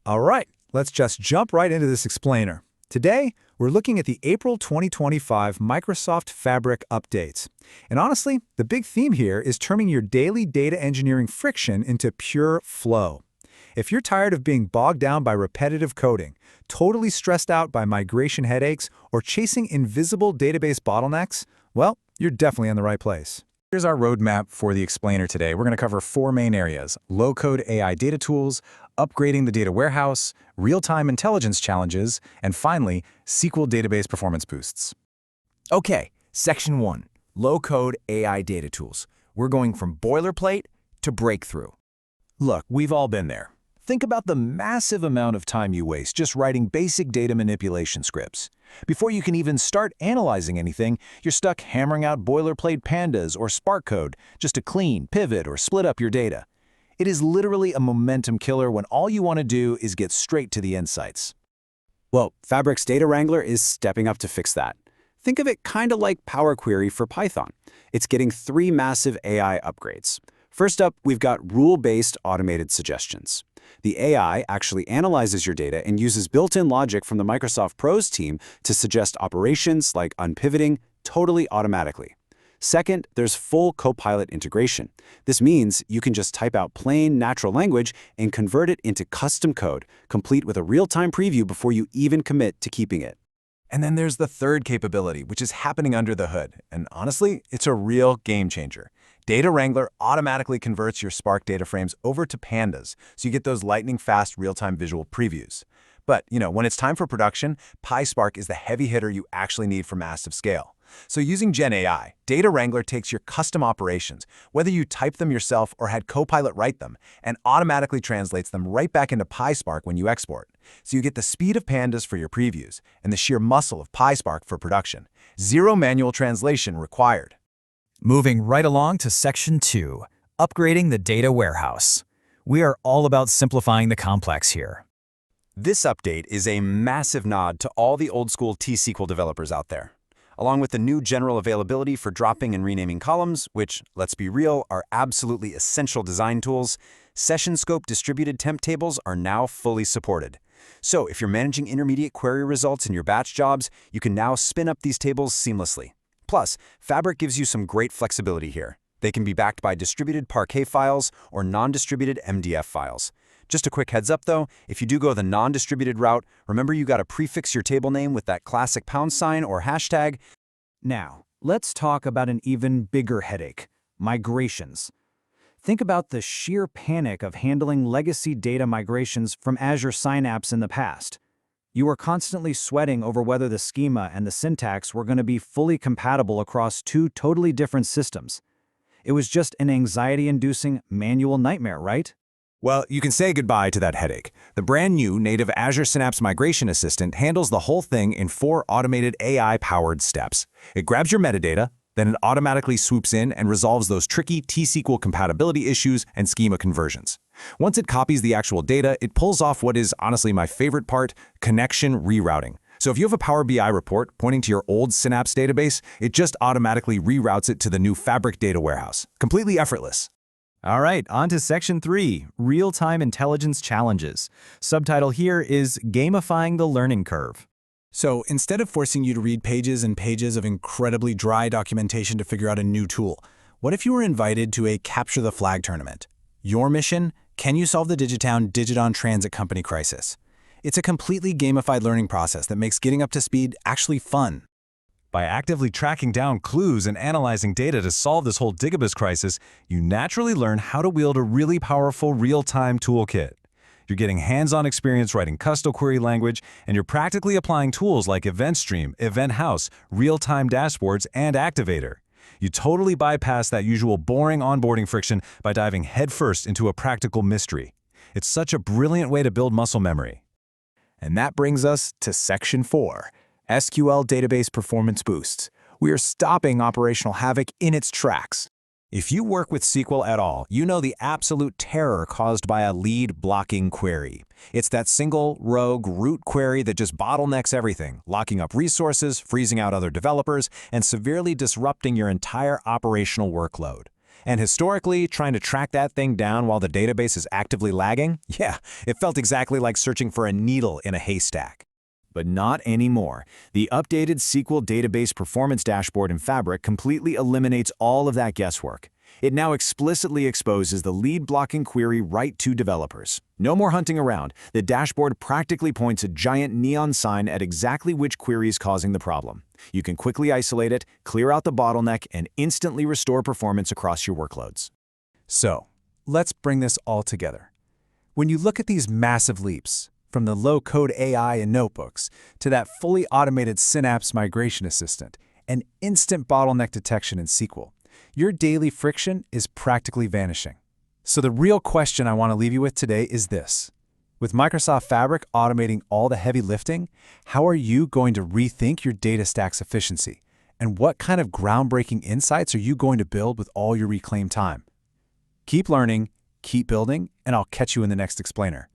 All right, let's just jump right into this explainer. Today, we're looking at the April 2025 Microsoft Fabric updates. And honestly, the big theme here is turning your daily data engineering friction into pure flow. If you're tired of being bogged down by repetitive coding, totally stressed out by migration headaches, or chasing invisible database bottlenecks, well, you're definitely in the right place. Here's our roadmap for the explainer today. We're going to cover four main areas: low-code AI data tools, upgrading the data warehouse, real-time intelligence challenges, and finally, SQL database performance boosts. Okay, Section 1, low-code AI data tools. We're going from boilerplate to breakthrough. Look, we've all been there. Think about the massive amount of time you waste just writing basic data manipulation scripts. Before you can even start analyzing anything, you're stuck hammering out boilerplate pandas or Spark code just to clean, pivot, or split up your data. It is literally a momentum killer when all you want to do is get straight to the insights. Well, Fabric's Data Wrangler is stepping up to fix that. Think of it kind of like Power Query for Python. It's getting three massive AI upgrades. First up, we've got rule-based automated suggestions. The AI actually analyzes your data and uses built-in logic from the Microsoft Prose team to suggest operations like unpivoting totally automatically. Second, there's full Copilot integration. This means you can just type out plain natural language and convert it into custom code, complete with a real-time preview before you even commit to keeping it. And then there's the third capability, which is happening under the hood. And honestly, it's a real game changer. Data Wrangler automatically converts your Spark data frames over to pandas, so you get those lightning-fast real-time visual previews. But, when it's time for production, PySpark is the heavy hitter you actually need for massive scale. So using Gen AI, Data Wrangler takes your custom operations, whether you type them yourself or had Copilot write them, and automatically translates them right back into PySpark when you export. So you get the speed of pandas for your previews and the sheer muscle of PySpark for production. Zero manual translation required. Moving right along to Section 2, upgrading the data warehouse. We are all about simplifying the complex here. This update is a massive nod to all the old-school T-SQL developers out there. Along with the new general availability for dropping and renaming columns, which, let's be real, are absolutely essential design tools, session scope distributed temp tables are now fully supported. So if you're managing intermediate query results in your batch jobs, you can now spin up these tables seamlessly. Plus, Fabric gives you some great flexibility here. They can be backed by distributed Parquet files or non-distributed MDF files. Just a quick heads up though, if you do go the non-distributed route, remember you gotta prefix your table name with that classic # or hashtag. Now, let's talk about an even bigger headache: migrations. Think about the sheer panic of handling legacy data migrations from Azure Synapse in the past. You were constantly sweating over whether the schema and the syntax were going to be fully compatible across two totally different systems. It was just an anxiety-inducing manual nightmare, right? Well, you can say goodbye to that headache. The brand new native Azure Synapse Migration Assistant handles the whole thing in 4 automated AI-powered steps. It grabs your metadata, then it automatically swoops in and resolves those tricky T-SQL compatibility issues and schema conversions. Once it copies the actual data, it pulls off what is honestly my favorite part: connection rerouting. So if you have a Power BI report pointing to your old Synapse database, it just automatically reroutes it to the new Fabric data warehouse. Completely effortless. All right, on to Section 3, real-time intelligence challenges. Subtitle here is Gamifying the Learning Curve. So instead of forcing you to read pages and pages of incredibly dry documentation to figure out a new tool, what if you were invited to a Capture the Flag tournament? Your mission? Can you solve the Digitown Digit-on-Transit company crisis? It's a completely gamified learning process that makes getting up to speed actually fun. By actively tracking down clues and analyzing data to solve this whole Digibus crisis, you naturally learn how to wield a really powerful real-time toolkit. You're getting hands-on experience writing Kusto query language, and you're practically applying tools like Event Stream, Event House, real-time dashboards, and Activator. You totally bypass that usual boring onboarding friction by diving headfirst into a practical mystery. It's such a brilliant way to build muscle memory. And that brings us to Section 4, SQL Database Performance Boosts. We are stopping operational havoc in its tracks. If you work with SQL at all, you know the absolute terror caused by a lead-blocking query. It's that single, rogue, root query that just bottlenecks everything, locking up resources, freezing out other developers, and severely disrupting your entire operational workload. And historically, trying to track that thing down while the database is actively lagging? Yeah, it felt exactly like searching for a needle in a haystack. But not anymore. The updated SQL Database Performance Dashboard in Fabric completely eliminates all of that guesswork. It now explicitly exposes the lead-blocking query right to developers. No more hunting around. The dashboard practically points a giant neon sign at exactly which query is causing the problem. You can quickly isolate it, clear out the bottleneck, and instantly restore performance across your workloads. So, let's bring this all together. When you look at these massive leaps, from the low-code AI in notebooks to that fully automated Synapse migration assistant and instant bottleneck detection in SQL, your daily friction is practically vanishing. So the real question I want to leave you with today is this. With Microsoft Fabric automating all the heavy lifting, how are you going to rethink your data stack's efficiency? And what kind of groundbreaking insights are you going to build with all your reclaimed time? Keep learning, keep building, and I'll catch you in the next explainer.